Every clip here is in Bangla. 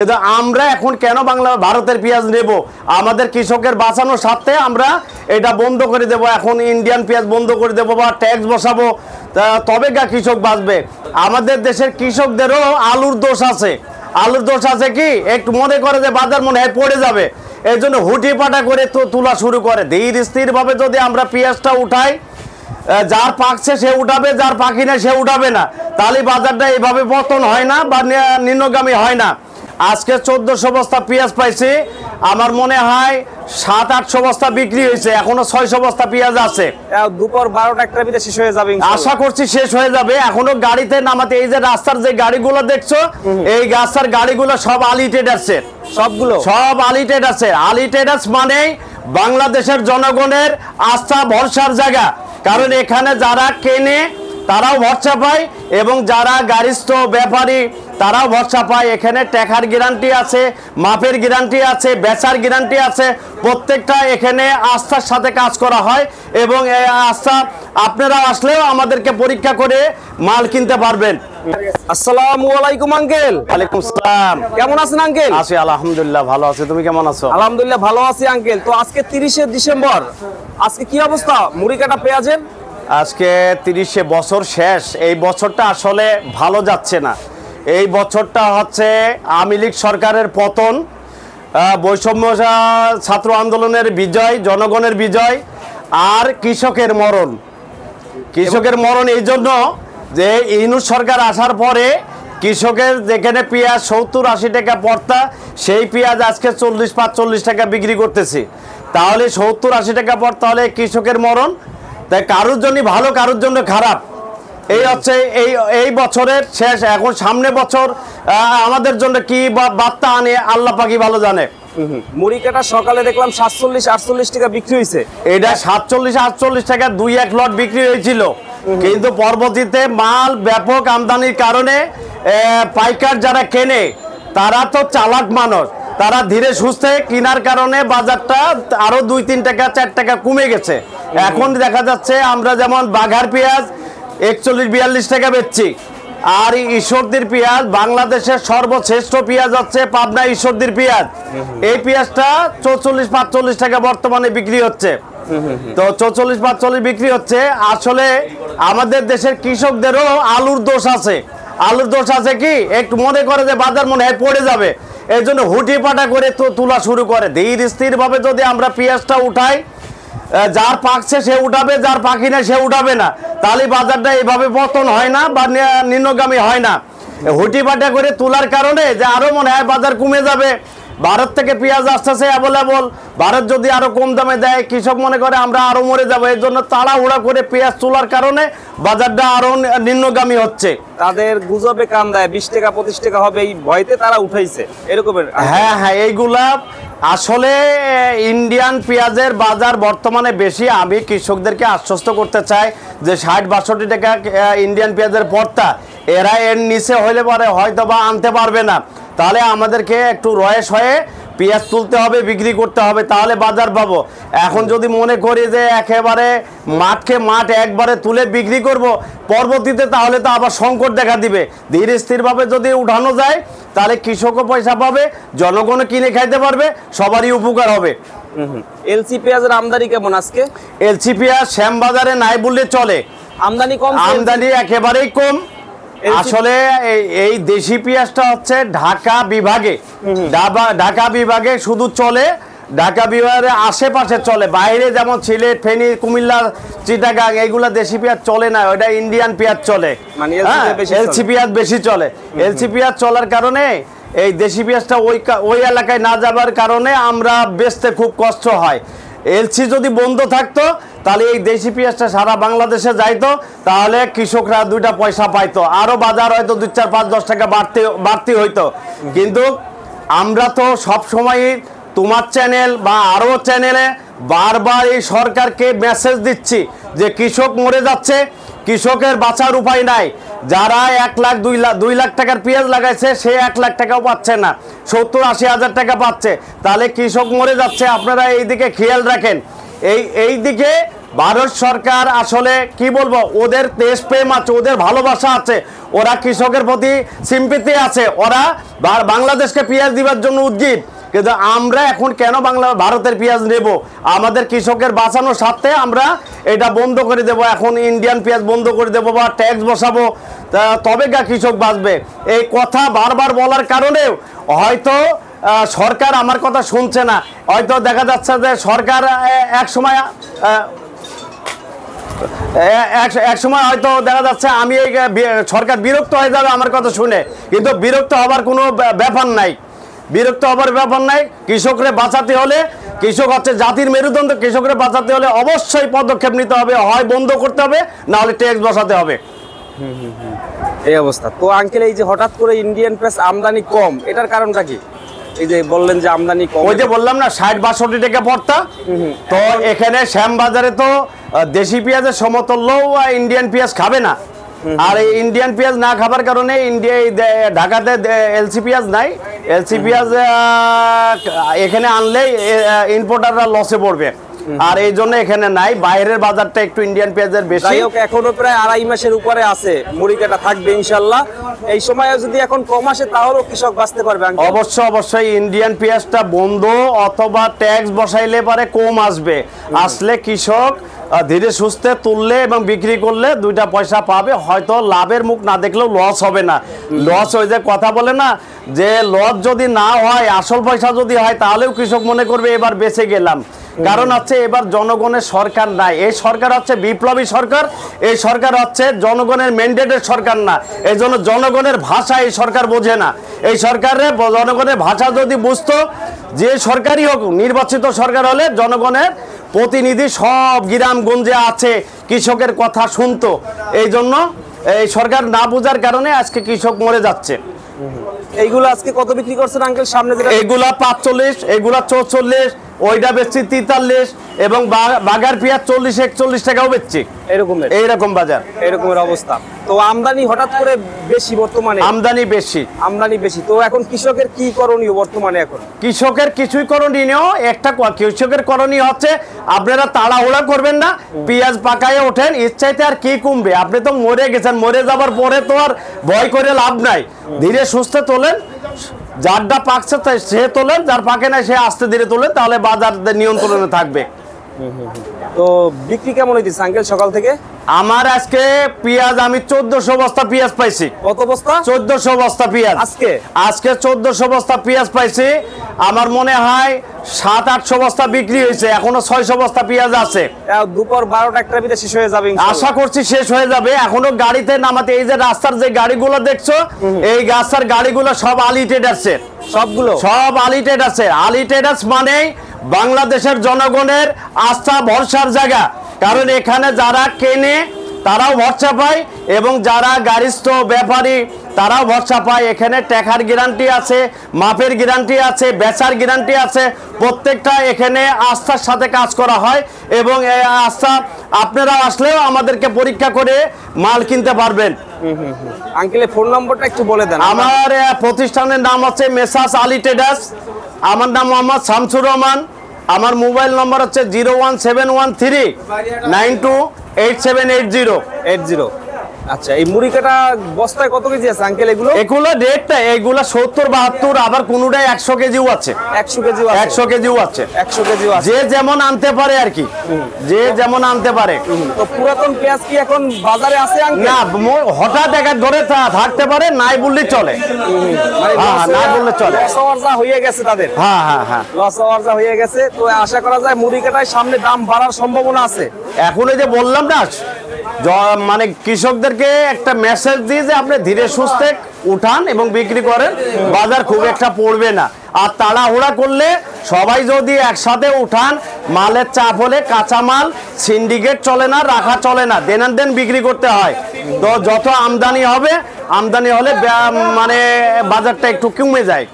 কিন্তু আমরা এখন কেন বাংলা ভারতের পেঁয়াজ নেব? আমাদের কৃষকের বাঁচানোর স্বার্থে আমরা এটা বন্ধ করে দেব। এখন ইন্ডিয়ান পেঁয়াজ বন্ধ করে দেব বা ট্যাক্স বসাবো, তবে গা কৃষক বাঁচবে। আমাদের দেশের কৃষকদেরও আলুর দোষ আছে। আলুর দোষ আছে কি, একটু মনে করে যে বাজার মনে হয় পড়ে যাবে, এই জন্য হুটি পাটা করে তোলা শুরু করে। ধীর স্থিরভাবে যদি আমরা পেঁয়াজটা উঠাই, যার পাকছে সে উঠাবে, যার পাকি না সে উঠাবে না, তাহলে বাজারটা এইভাবে পতন হয় না বা নিম্নগামী হয় না। আজকে 1400 বস্তা পেঁয়াজ পাইছি, আমার মনে হয় 700-800 বস্তা বিক্রি হয়েছে, এখনো 600 বস্তা পেঁয়াজ আছে। দুপুর 12টা-1টার ভিতরে শেষ হয়ে যাবে, আশা করছি শেষ হয়ে যাবে। এখনো গাড়িতে নামাতে, এই যে রাস্তার যে গাড়িগুলো দেখছো, এই রাস্তার গাড়িগুলো সব আলী ট্রেডার্সের, সব আলী ট্রেডার্সের। আলী ট্রেডার্স মানে বাংলাদেশের জনগণের আস্থা ভরসার জায়গা, কারণ এখানে যারা কেনে তারাও ভরসা পায় এবং যারা গাড়িস্থ ব্যাপারী তারাও ভরসা পায়। এখানে টাকার গ্যারান্টি আছে, মাপের গ্যারান্টি আছে, বেচার গ্যারান্টি আছে। প্রত্যেকটা এখানে আস্থার সাথে কাজ করা হয় এবং এই আস্থা আপনারা আসলেও আমাদেরকে পরীক্ষা করে মাল কিনতে পারবেন। আসসালামু আলাইকুম আঙ্কেল। ওয়ালাইকুম আসসালাম। কেমন আছেন আঙ্কেল? আছি আলহামদুলিল্লাহ, ভালো আছি। তুমি কেমন আছো? আলহামদুলিল্লাহ ভালো আছি আঙ্কেল। তো আজকে 30শে ডিসেম্বর, আজকে কি অবস্থা মুড়ি কাটা পেঁয়াজের? আজকে 30শে বছর শেষ। এই বছরটা আসলে ভালো যাচ্ছে না। এই বছরটা হচ্ছে আওয়ামী লীগ সরকারের পতন, বৈষম্য ছাত্র আন্দোলনের বিজয়, জনগণের বিজয়, আর কৃষকের মরণ। কৃষকের মরণ এই জন্য যে ইউনূস সরকার আসার পরে কৃষকের যেখানে পেঁয়াজ 70-80 টাকা পড়তা, সেই পেঁয়াজ আজকে 40-45 টাকা বিক্রি করতেছি। তাহলে 70-80 টাকা পড়তা হলে কৃষকের মরণ। তাই কারোর জন্য ভালো, কারোর জন্য খারাপ। এই হচ্ছে এই বছরের শেষ। এখন সামনে বছর আমাদের জন্য কি বার্তা আনে আল্লাহ পাকই ভালো জানে। মুড়ি কাটা সকালে দেখলাম 47-48 টাকা বিক্রি হয়েছে। এটা 47-48 টাকা 2-1 লট বিক্রি হয়েছিল, কিন্তু পরবর্তীতে মাল ব্যাপক আমদানির কারণে পাইকার যারা কেনে তারা তো চালাক মানুষ, তারা ধীরে সুস্থে কেনার কারণে বাজারটা আরো 2-3 টাকা 4 টাকা কমে গেছে। এখন দেখা যাচ্ছে আমরা যেমন বাঘার পেঁয়াজ 41-42 টাকা বেচছি, আর ঈশ্বরদীর পেঁয়াজ বাংলাদেশের সর্বশ্রেষ্ঠ পেঁয়াজ হচ্ছে পাবনা ঈশ্বরদীর পেঁয়াজ। এই পেঁয়াজটা 44-45 টাকা বর্তমানে বিক্রি হচ্ছে। তো 44-45 বিক্রি হচ্ছে। আসলে আমাদের দেশের কৃষকদেরও আলুর দোষ আছে। আলুর দোষ আছে কি, একটু মনে করে যে বাজার মনে হয় পড়ে যাবে, এই জন্য হুটি পাটা করে তোলা শুরু করে। ধীর স্থিরভাবে যদি আমরা পেঁয়াজটা উঠাই, যার পাকছে সে উঠাবে, যার পাকি না সে উঠাবে না, তাহলে বাজারটা এইভাবে পতন হয় না বা নিম্নগামী হয় না। হুটি পাটা করে তোলার কারণে যে আরো মনে হয় বাজার কমে যাবে। ভারত থেকে পেঁয়াজ আসতেছে অ্যাভেলেবল, ভারত যদি আরো কম দামে দেয় কৃষক মনে করে আমরা আরো মরে যাবো, এই জন্য তাড়াহুড়া করে পেঁয়াজ তোলার কারণে বাজারটা আরো নিম্নগামী হচ্ছে। তাদের গুজবে কান দেয় 20 টাকা 25 টাকা হবে, এই ভয়তে তারা উঠাইছে এরকমের। হ্যাঁ, এইগুলা আসলে ইন্ডিয়ান পেঁয়াজের বাজার বর্তমানে বেশি। আমি কৃষকদেরকে আশ্বস্ত করতে চাই যে 60-62 টাকা ইন্ডিয়ান পেঁয়াজের পড়তা, এরা এর নিচে হইলে পরে হয়তো বা আনতে পারবে না। তাহলে আমাদেরকে একটু রয়েস হয়ে পেঁয়াজ তুলতে হবে, বিক্রি করতে হবে, তাহলে বাজার পাবো। এখন যদি মনে করি যে একেবারে মাঠ একবারে তুলে বিক্রি করব, পরবর্তীতে তাহলে তো আবার সংকট দেখা দিবে। ধীরে স্থিরভাবে যদি উঠানো যায় তাহলে কৃষকও পয়সা পাবে, জনগণও কিনে খাইতে পারবে, সবারই উপকার হবে। এলসি পেঁয়াজের আমদানি কেমন আজকে? এলসি পেঁয়াজ শ্যামবাজারে নাই বললে চলে, আমদানি কম, আমদানি একেবারেই কম। আসলে এই দেশি পেঁয়াজটা হচ্ছে ঢাকা বিভাগে শুধু চলে, ঢাকা বিভাগের আশেপাশে চলে। বাইরে যেমন সিলেট, ফেনী, কুমিল্লা, চিটাগাং এইগুলা দেশি পেঁয়াজ চলে না, ওইটা ইন্ডিয়ান পেঁয়াজ চলে। এলসি পেঁয়াজ বেশি চলে। এলসি পেঁয়াজ চলার কারণে এই দেশি পেঁয়াজটা ওই এলাকায় না যাবার কারণে আমরা বেচতে খুব কষ্ট হয়। এলসি যদি বন্ধ থাকতো তাহলে এই দেশি পেঁয়াজটা সারা বাংলাদেশে যাইতো, তাহলে কৃষকরা 2টা পয়সা পাইতো, আরো বাজার হয়তো 2, 4, 5, 10 টাকা বাড়তি হইতো। কিন্তু আমরা তো সব সময় তোমার চ্যানেল বা আরো চ্যানেলে বারবার এই সরকারকে মেসেজ দিচ্ছি যে কৃষক মরে যাচ্ছে, কৃষকের বাঁচার উপায় নাই। যারা 1 লাখ 2 লাখ টাকার পেঁয়াজ লাগাইছে সে 1 লাখ টাকাও পাচ্ছে না, 70-80 হাজার টাকা পাচ্ছে। তাহলে কৃষক মরে যাচ্ছে, আপনারা এই দিকে খেয়াল রাখেন। এই দিকে ভারত সরকার আসলে কি বলবো, ওদের দেশপ্রেম আছে, ওদের ভালোবাসা আছে, ওরা কৃষকের প্রতি সিম্পিতি আছে, ওরা বাংলাদেশকে পেঁয়াজ দিবার জন্য উদ্গ্রীব। কিন্তু আমরা এখন কেন ভারতের পেঁয়াজ নেব? আমাদের কৃষকের বাঁচানোর স্বার্থে আমরা এটা বন্ধ করে দেব, এখন ইন্ডিয়ান পেঁয়াজ বন্ধ করে দেবো বা ট্যাক্স বসাবো, তবে গা কৃষক বাঁচবে। এই কথা বারবার বলার কারণে হয়তো সরকার আমার কথা শুনছে না। হয়তো দেখা যাচ্ছে যে সরকার এক সময় হয়তো দেখা যাচ্ছে আমি এই সরকার বিরক্ত হয়ে যাবে আমার কথা শুনে, কিন্তু বিরক্ত হবার কোনো ব্যাপার নাই, বিরক্ত হবার ব্যাপার নাই। কৃষকরে বাঁচাতে হলে, কৃষক হচ্ছে জাতির মেরুদণ্ড, কৃষকরে বাঁচাতে হলে অবশ্যই পদক্ষেপ নিতে হবে, হয় বন্ধ করতে হবে, না হলে ট্যাক্স বসাতে হবে। এই অবস্থা। তো আঙ্কেল, এই যে হঠাৎ করে ইন্ডিয়ান পেঁয়াজ আমদানি কম, এটার কারণটা কি? এই যে বললেন যে আমদানি কম, ওই যে বললাম না 60-62 টাকা পড়তা, তো এখানে শ্যামবাজারে তো দেশি পেঁয়াজের সমতুল্য ইন্ডিয়ান পেঁয়াজ খাবে না। আর এই ইন্ডিয়ান পেঁয়াজ না খাবার কারণে ঢাকাতে এলসি পেঁয়াজ নাই, এলসি পেঁয়াজ এখানে আনলে ইম্পোর্টাররা লসে পড়বে, আর এই জন্য এখানে নাই। বাইরের বাজারটা একটু ইন্ডিয়ান পেঁয়াজের বেশি। এখনো প্রায় 2.5 মাসের উপরে আছে, মুড়ি কাটা থাকবে ইনশাল্লাহ। এই সময় যদি এখন কম আসে তাহলেও কৃষক বাঁচতে পারবে। অবশ্যই ইন্ডিয়ান পেঁয়াজটা বন্ধ অথবা ট্যাক্স বসাইলে পারে কম আসবে, আসলে কৃষক ধীরে সুস্থে তুললে এবং বিক্রি করলে 2টা পয়সা পাবে, হয়তো লাভের মুখ না দেখলেও লস হবে না। লস ওই যে কথা বলে না যে লস যদি না হয়, আসল পয়সা যদি হয়, তাহলেও কৃষক মনে করবে এবার বেঁচে গেলাম। কারণ হচ্ছে এবার জনগণের সরকার নাই, এই সরকার হচ্ছে বিপ্লবী সরকার, এই সরকার হচ্ছে জনগণের ম্যান্ডেটের সরকার না। এই জন্য জনগণের ভাষা এই সরকার বোঝে না। এই সরকারের জনগণের ভাষা যদি বুঝতো, যে সরকারই হোক, নির্বাচিত সরকার হলে জনগণের প্রতিনিধি সব গ্রামগঞ্জে আছে, কৃষকের কথা শুনতো। এই জন্য এই সরকার না বোঝার কারণে আজকে কৃষক মরে যাচ্ছে। এইগুলো আজকে কত বিক্রি করছেন আঙ্কেল? সামনে এগুলা 45, এগুলা 44, ওইটা বেচছি 43, এবং বাগার পেঁয়াজ 40-41 টাকাও বেচছি। এইরকম বাজার, এরকমের অবস্থা। তো আমদানি হঠাৎ করে বেশি বর্তমানে, আমদানি বেশি। তো এখন কৃষকের কি করণীয় বর্তমানে? এখন কৃষকের কিছুই করণীয়, একটা কৃষকের করণীয় হচ্ছে আপনারা তাড়াহুড়া করবেন না, পেঁয়াজ পাকায় ওঠেন, ইচ্ছাইতে আর কি কমবে? আপনি তো মরে গেছেন, মরে যাবার পরে তো আর ভয় করে লাভ নাই। ধীরে সুস্থে তোলেন, যারটা পাকছে সে তোলেন, যার পাকে নাই সে আস্তে ধীরে তোলেন, তাহলে বাজার নিয়ন্ত্রণে থাকবে। তো বিক্রি কেমন হইতেছে আঙ্কেল সকাল থেকে? আমার আজকে পেঁয়াজ আমি 1400 বস্তা পেঁয়াজ পাইছি। কত বস্তা? 1400 বস্তা পেঁয়াজ আজকে 1400 বস্তা পেঁয়াজ পাইছি। আমার মনে হয় 700-800 বস্তা বিক্রি হয়েছে, এখনো 600 বস্তা পেঁয়াজ আছে। দুপুর 12টা-1টার ভিতরে শেষ হয়ে যাবে, আশা করছি শেষ হয়ে যাবে। এখনো গাড়িতে নামাতে, এই যে রাস্তার যে গাড়িগুলো দেখছো, এই রাস্তার গাড়িগুলো সব আলি ট্রেডার্সের, সব আলি ট্রেডার্স। আলি ট্রেডার্স মানে বাংলাদেশের জনগণের আস্থা ভরসার জায়গা, কারণ এখানে যারা কেনে তারাও ভরসা পায়, এবং যারা গাড়িস্থ ব্যাপারী তারাও ভরসা পায়। এখানে টাকার গ্যারান্টি আছে, মাপের গ্যারান্টি আছে, বেচার গ্যারান্টি আছে, প্রত্যেকটা এখানে আস্থার সাথে কাজ করা হয়। এবং এই আস্থা আপনারা আসলেও আমাদেরকে পরীক্ষা করে মাল কিনতে পারবেন। আঙ্কেলের ফোন নম্বরটা একটু বলে দেন। আমার প্রতিষ্ঠানের নাম হচ্ছে মেসার্স আলী ট্রেডার্স, আমার নাম মোহাম্মদ শামসুর রহমান, আমার মোবাইল নম্বর হচ্ছে 01713928780। আচ্ছা, এই মুড়ি কাটা বস্তায় কত কেজি আছে আঙ্কেল? এগুলো রেটটা, এগুলো 70-72, আবার কোনটাই 100 কেজিও আছে। 100 কেজিও আছে। যে যেমন আনতে পারে আর কি, যে যেমন আনতে পারে। তো পুরাতন পেঁয়াজ কি এখন বাজারে আছে আঙ্কেল? না, হঠাৎ একা ধরে থাকতে পারে, নাই বললে চলে। হ্যাঁ, নাই বললে চলে। লস হয়ে গেছে তাদের। হ্যাঁ, লস হয়ে গেছে। তো আশা করা যায় মুড়ি কাটায় সামনে দাম বাড়ার সম্ভাবনা আছে। এখন এই যে বললাম না, মানে কৃষকদেরকে একটা মেসেজ দিয়ে যে আপনি ধীরে সুস্থে উঠান এবং বিক্রি করেন, বাজার খুব একটা পড়বে না। আর তাড়াহুড়া করলে সবাই যদি একসাথে উঠান, মালের চাপ হলে কাঁচা মাল সিন্ডিকেট চলে না, রাখা চলে না, দেন বিক্রি করতে হয়। তো যত আমদানি হলে মানে বাজারটা একটু কমে যায়।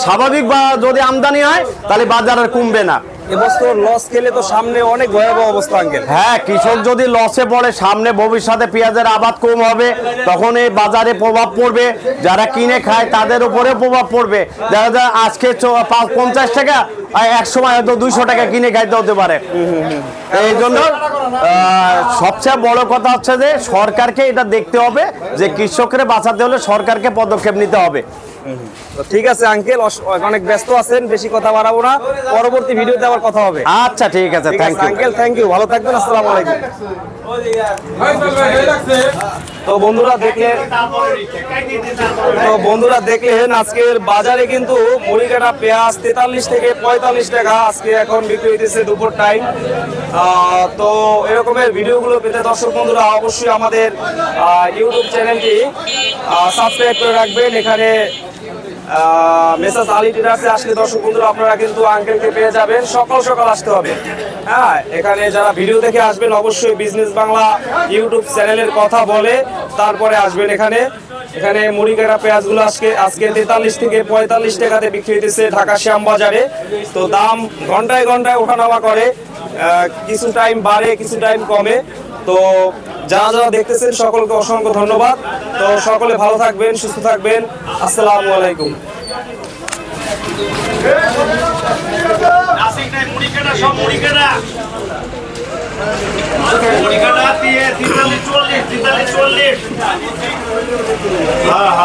স্বাভাবিক যদি আমদানি হয় তাহলে বাজার আর কমবে না। এবছর লস খেলে তো সামনে অনেক ভয়াবহ অবস্থা আঙ্কেল। হ্যাঁ, কৃষক যদি লসে পড়ে সামনে ভবিষ্যতে পেঁয়াজের আবাদ কম হবে, তখন এই বাজারে প্রভাব পড়বে, যারা কিনে খায় তাদের উপরে প্রভাব পড়বে। দেখা যায় আজকে 50 টাকা আর এক সময় হয়তো 200 টাকা কিনে খাইতে হতে পারে। এই জন্য সবচেয়ে বড় কথা হচ্ছে যে সরকারকে এটা দেখতে হবে যে কৃষককে বাঁচাতে হলে সরকারকে পদক্ষেপ নিতে হবে। তো ঠিক আছে আঙ্কেল, অনেক ব্যস্ত আছেন, বেশি কথা বাড়াবো না, পরবর্তী ভিডিওতে আবার কথা হবে। আচ্ছা ঠিক আছে, thank you uncle, thank you, ভালো থাকবেন, আসসালামু আলাইকুম। তো বন্ধুরা দেখলেন আজকের বাজারে কিন্তু মুড়িকাটা পেঁয়াজ 43 থেকে 45 টাকা আজকে এখন বিক্রি হইতেছে দুপুর টাইম। তো এরকমের ভিডিওগুলো পেতে দর্শক বন্ধুরা অবশ্যই আমাদের ইউটিউব চ্যানেলটি সাবস্ক্রাইব করে রাখবেন। এখানে মেসাজ আলী ট্রেডার্সে আসলে দর্শক বন্ধুরা আপনারা কিন্তু আঙ্কেলকে পেয়ে যাবেন। সকাল সকাল আসতে হবে। হ্যাঁ, এখানে যারা ভিডিও দেখে আসবেন অবশ্যই বিজনেস বাংলা ইউটিউব চ্যানেলের কথা বলে তারপরে আসবেন। এখানে মুড়িকাটা পেঁয়াজগুলো আজকে 43 থেকে 45 টাকাতে বিক্রি হইতেছে ঢাকা শ্যামবাজারে। তো দাম ঘন্টায় ঘন্টায় ওঠানামা করে, কিছু টাইম বাড়ে, কিছু টাইম কমে। তো যারা দেখতেছেন সকলকে অসংখ্য ধন্যবাদ। তো সকলে ভালো থাকবেন, সুস্থ থাকবেন, আসসালামু আলাইকুম। মুড়িকাটা দিয়ে 43 44 43 44